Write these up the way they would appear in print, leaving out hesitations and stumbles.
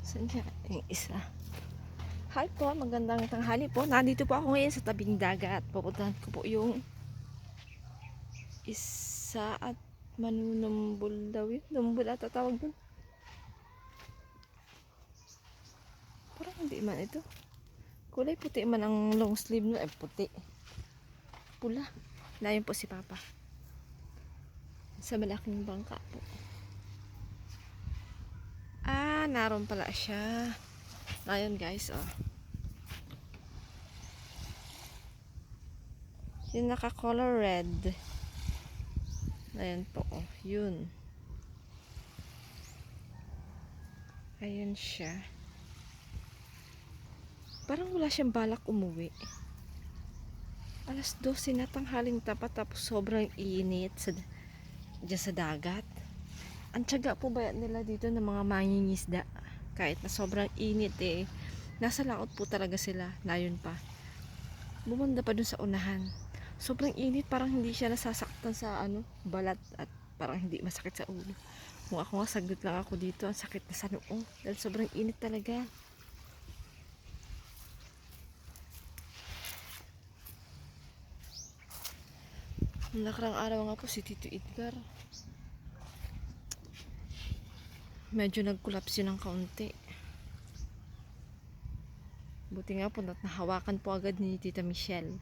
Saan siya? Yung isa. Hi po, magandang tanghali po. Nandito po ako ngayon sa tabing dagat. Pupuntahan ko po yung isa at manunumbol daw yun. Numbol ata tawag dun. Parang hindi man ito. Kulay puti man ang long sleeve no. Ay puti. Pula. Na yun po si Papa. Sa malaking bangka po. Ah, naroon pala siya. Ngayon guys, oh. Yung naka-color red. Ayan po, oh. Yun. Ayan siya. Parang wala siyang balak umuwi. Alas 12 na tanghaling tapat tapos sobrang init dyan sa dagat. Ang tiyaga po ba nila dito ng mga mangingisda? Kahit na sobrang init eh. Nasa laot po talaga sila. Layon pa. Bumanda pa dun sa unahan. Sobrang init, parang hindi siya nasasaktan sa balat at parang hindi masakit sa ulo. Kung ako nga saglit lang ako dito, ang sakit na sa noo. Dahil sobrang init talaga. Nakarang araw nga po si Tito Edgar. Medyo nag-collapse yun ng kaunti. Buti nga po nahawakan po agad ni Tita Michelle.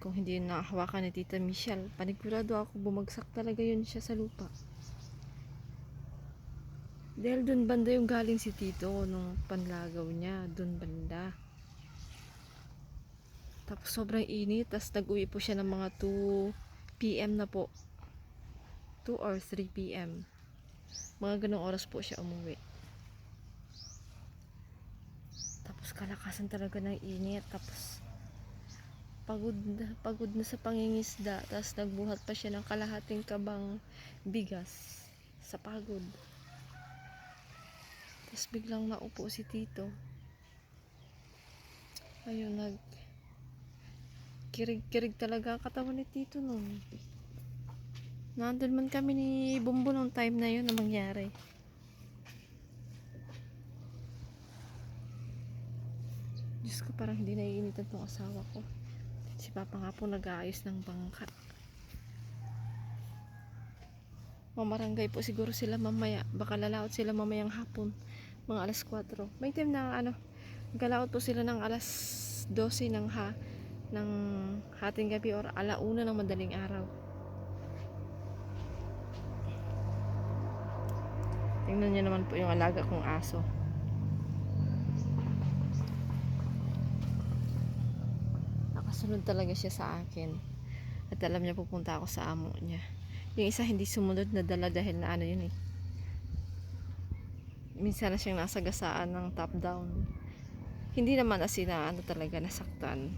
Kung hindi yun nahawakan ni Tita Michelle, panigurado ako bumagsak talaga yun siya sa lupa. Dahil dun banda yung galing si Tito nung panlagaw niya. Dun banda. Tapos sobrang init. Tapos nag-uwi po siya ng mga 2 PM na po. 2 or 3 PM. Mga ganong oras po siya umuwi. Tapos kalakasan talaga ng init. Tapos pagod na sa pangingisda. Tapos nagbuhat pa siya ng kalahating kabang bigas sa pagod. Tapos biglang naupo si Tito. Ayun, kirig-kirig talaga ang katawan ni Tito nun. Nandun man kami ni Bumbo nung time na yun na mangyari. Diyos ko, parang hindi naiinitan tong asawa ko. Si Papa nga po nag-aayos ng bangka. Mamarangay po siguro sila mamaya. Baka lalaot sila mamayang hapon. Mga alas 4. May time na galaot po sila ng alas 12 ng hating gabi or alauna ng madaling araw. Tingnan niyo naman po yung alaga kong aso. Nakasunod talaga siya sa akin. At alam niya pupunta ako sa amo niya. Yung isa hindi sumunod na dala dahil na yun eh. Minsan na siyang nasagasaan ng top down. Hindi naman na talaga nasaktan.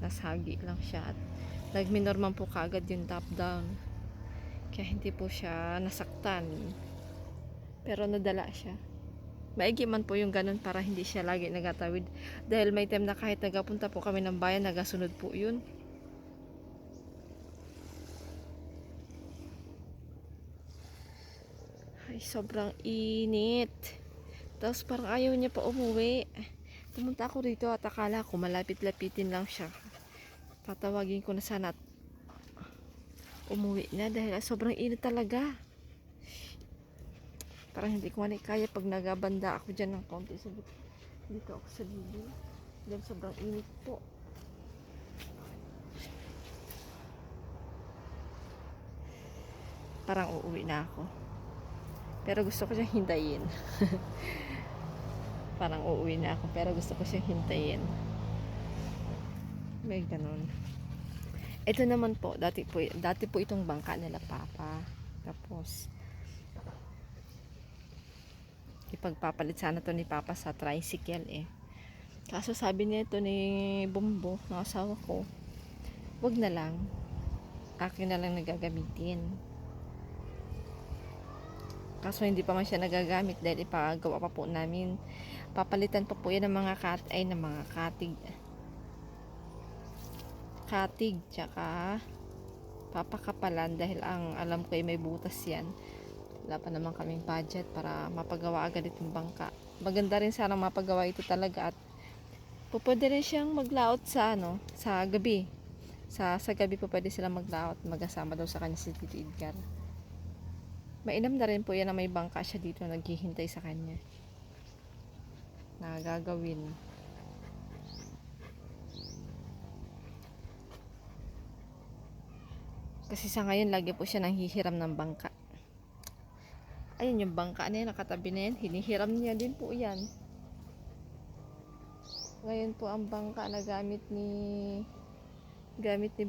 Nasagi lang siya at nagminorman po kaagad yung top down. Kaya hindi po siya nasaktan. Pero nadala siya. Maigi man po yung ganun para hindi siya lagi nagatawid. Dahil may time na kahit nagapunta po kami ng bayan, nagasunod po yun. Ay, sobrang init. Tapos parang ayaw niya pa umuwi. Pumunta ako dito at akala ko malapit-lapitin lang siya. Tatawagin ko na sana at umuwi na dahil sobrang init talaga. Parang hindi ko kaya pag nagabanda ako dyan ng konti. Dito ako sa libo. Dahil sobrang init po. Parang uuwi na ako. Pero gusto ko siyang hintayin. Parang uuwi na ako pero gusto ko siyang hintayin. May ganun. Ito naman po, dati po itong bangka nila Papa. Tapos ipagpapalit sana to ni Papa sa tricycle eh. Kaso sabi niya ito ni Bumbo, ng asawa ko, wag na lang. Akin na lang nagagamitin. Kaso hindi pa man siya nagagamit dahil ipagawa pa po namin. Papalitan pa po yan ng mga katig tsaka papakapalan dahil ang alam ko ay may butas yan. Wala pa naman kaming budget para mapagawa agad itong bangka. Maganda rin sana mapagawa ito talaga at pwede rin siyang maglaot sa sa gabi. Sa gabi po pwede sila maglaot, magkasama daw sa kanya si Tito Edgar. Mainam na rin po yan na may bangka siya dito naghihintay sa kanya na gagawin. Kasi sa ngayon lagi po siya nanghihiram ng bangka. Ayun yung bangka na yan, nakatabi na yan, hinihiram niya din po yan. Ngayon po ang bangka na gamit ni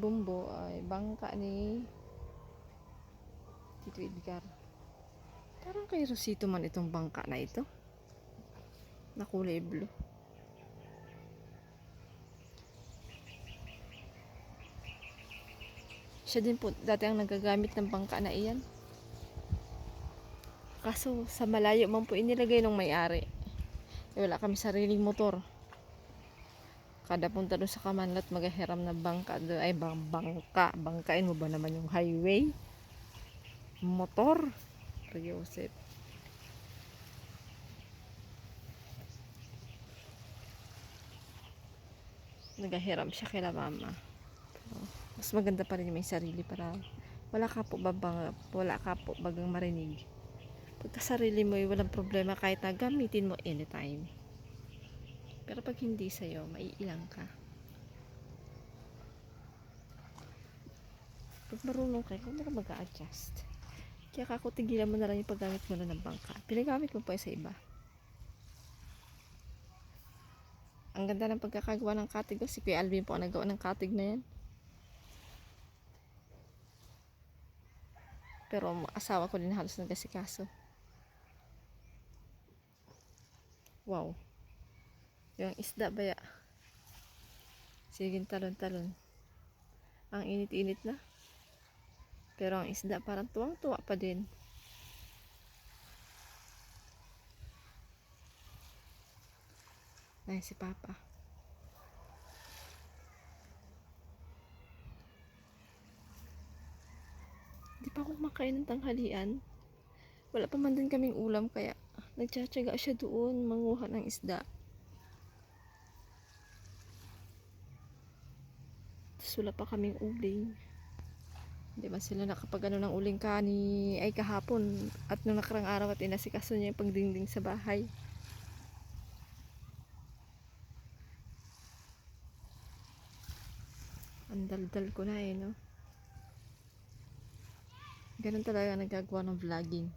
Bumbo ay bangka ni Tito Edgar. Parang kay Rosito man itong bangka na ito na kulay blue. Siya din po dati ang nagagamit ng bangka na iyan. Kaso sa malayo man po inilagay ng may-ari. Wala kami sariling motor. Kada punta doon sa Kamanlat maghihiram na bangka doon. Ay bangkain mo ba naman yung highway? Motor. Joseph. Naghihiram siya kay mama. Mas maganda pa rin yung may sarili para wala ka po bagang marinig. Pagka sarili mo, walang problema kahit na gamitin mo anytime. Pero pag hindi sa'yo, maiilang ka. Pag marunong ka, kung ka mag-a-adjust. Kaya kako tigilan mo na lang yung paggamit mo na ng bangka. Pinagamit mo pa sa iba. Ang ganda ng pagkakagawa ng katig. Si Kuya Alvin po ang nagawa ng katig na yan. Pero asawa ko din halos nagkasikaso. Wow. Yung isda ba ya? Sige, talon-talon. Ang init-init na. Pero ang isda parang tuwang-tuwa pa din. Ay, si Papa. Di pa ako kumakain ng tanghalian. Wala pa man din kaming ulam kaya nagtsatsaga siya doon manguha ng isda. Tapos wala pa kaming uling. Hindi man sila nakapag ng uling kahapon at nung nakarang araw at inasikaso niya yung pagdingding sa bahay. Ang daldal ko na no. Ganun talaga nagagawa ng vlogging.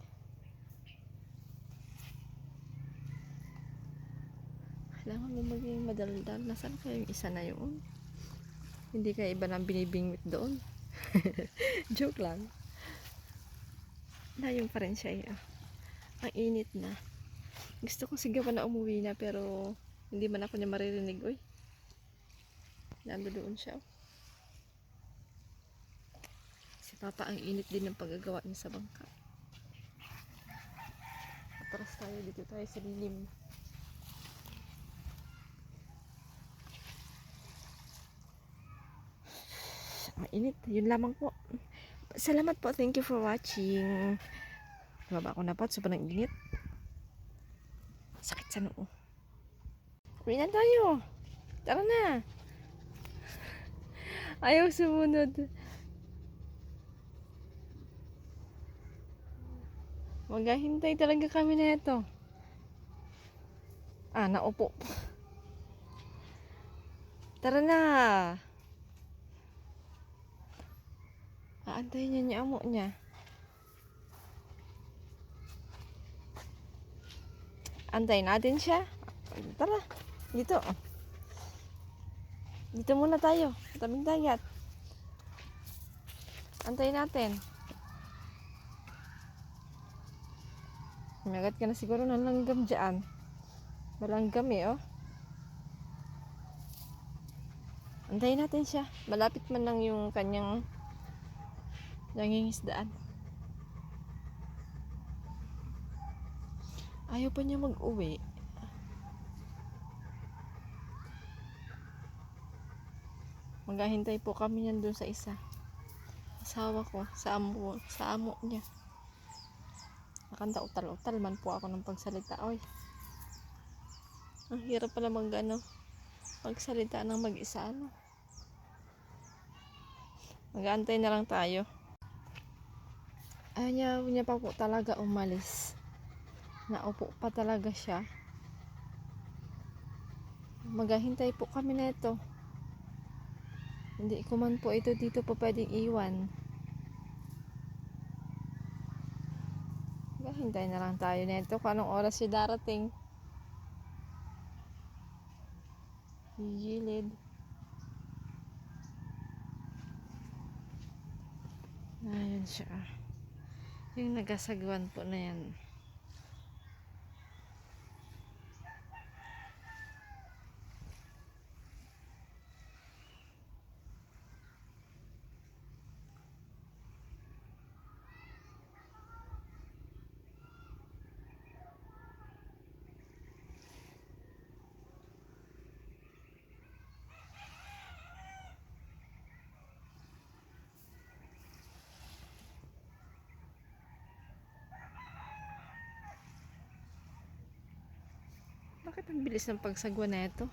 Kailangan mo maging madaldal. Nasaan kayo yung isa na yun? Hindi kayo iba nang binibingwit doon. Joke lang. Layo pa rin siya. Ang init na. Gusto kong sigawan na umuwi na pero hindi man ako niya maririnig. Uy. Nandoon siya. Si Papa ang init din ng paggagawa niya sa bangka. Atras tayo dito tayo sa lilim. Mainit. Yun lamang po. Salamat po. Thank you for watching. Baba ko na po. Sobrang init. Sakit sa noo. Uwi na tayo. Tara na. Ayaw sumunod. Maghahintay talaga kami na ito. Naupo. Tara na. Aantayin niya niya amo niya. Antayin natin siya. Tara. Dito. Dito muna tayo. Tabing dagat. Antayin natin. Magat ka na siguro ng langgam dyan. Malanggam oh. Antayin natin siya. Malapit man lang yung kanyang nangingisdaan. Ayaw pa niya mag-uwi. Maghahintay po kami yan doon sa isa. asawa ko sa amo niya. Nakanda utal-utal man po ako ng pagsalita. Oy, ang hirap pala magsalita ng mag-isa, ano. Mag-aantay na lang tayo. Ayaw niya pa po talaga umalis. Naupo pa talaga siya. Maghahintay po kami na ito. Hindi ko man po ito dito pa pwedeng iwan. Maghahintay na lang tayo na ito kung anong oras siya darating. Gilid. Ayun siya. Yung nagasagwan po na yan. Bakit ang bilis ng pagsagwa na ito?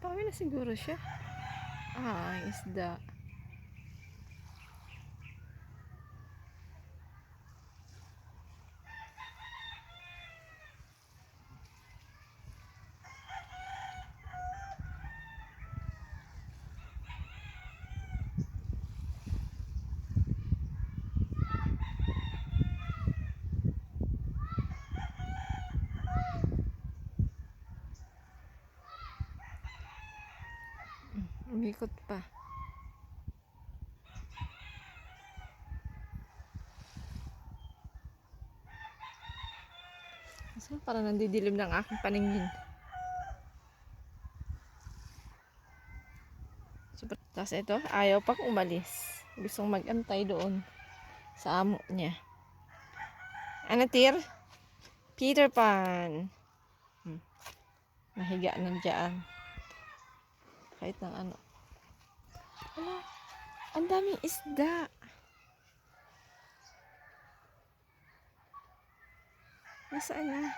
Pauwi na siguro siya. Isda. Umikot pa. So, parang nandidilim ng aking paningin. Super. Tapos ito, ayaw pang umalis. Gustong mag-antay doon sa amo niya. Ano, Tir? Peter Pan. Nahiga na dyan. Kahit ng ano. Wala. Ang daming isda. Nasaan na?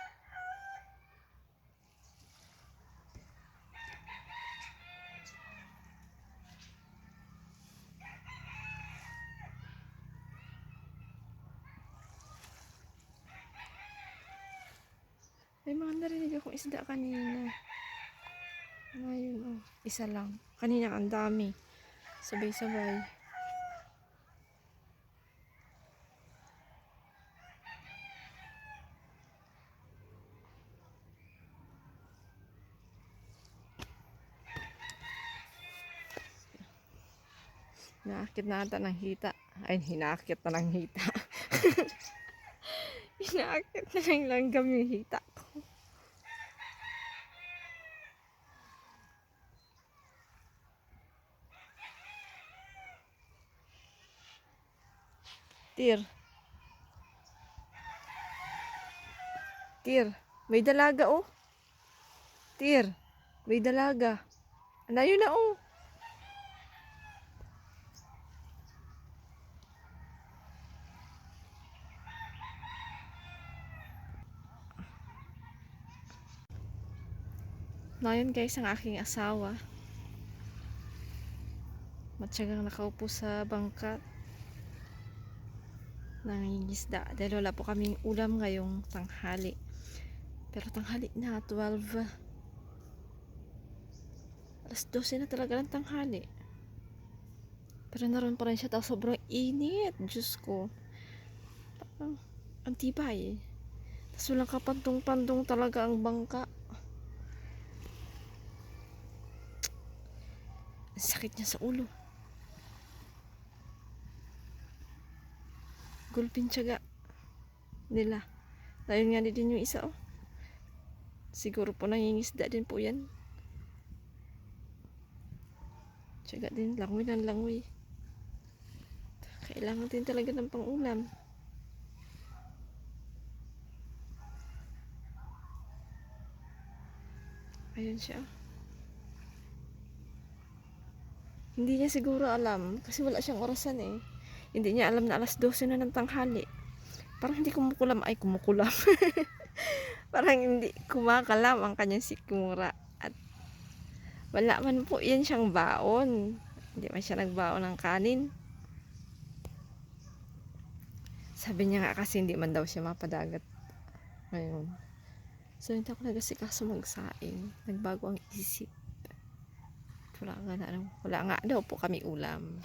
May mga narinig akong isda kanina. Ngayon, isa lang. Kanina ang dami. Sabay-sabay. Inaakit na ata ng hita. Ay, hinakit na ng hita. Inaakit na ng langgam yung hita ko. Tir. Tir. May dalaga, oh. Tir. May dalaga. Anayo na, oh. Ngayon guys, ang aking asawa matyagang nakaupo sa bangka nangingisda dahil wala po kaming ulam ngayong tanghali. Pero tanghali na, 12. Alas 12 na talaga ng tanghali. Pero naroon pa rin siya, tapos sobrang init. Diyos ko. Ang tibay. Tapos walang kapantong-pantong talaga ang bangka. Ang sakit niya sa ulo. Gulpin tiyaga nila. Ayun nga din yung isa, oh. Siguro po nangingisda din po yan. Tiyaga din, langoy ng langoy. Kailangan din talaga ng pang-ulam. Ayun siya. Hindi niya siguro alam kasi wala siyang orasan eh. Hindi niya alam na alas 12 na ng tanghali. Parang hindi kumukulam. Ay, kumukulam. Parang hindi kumakalam ang kanyang sikmura. At wala man po yan siyang baon. Hindi man siya nagbaon ng kanin. Sabi niya nga kasi hindi man daw siya mapadagat. Ngayon. So, hindi ako nagasikaso magsaing. Nagbago ang isip. Wala nga daw po kami ulam.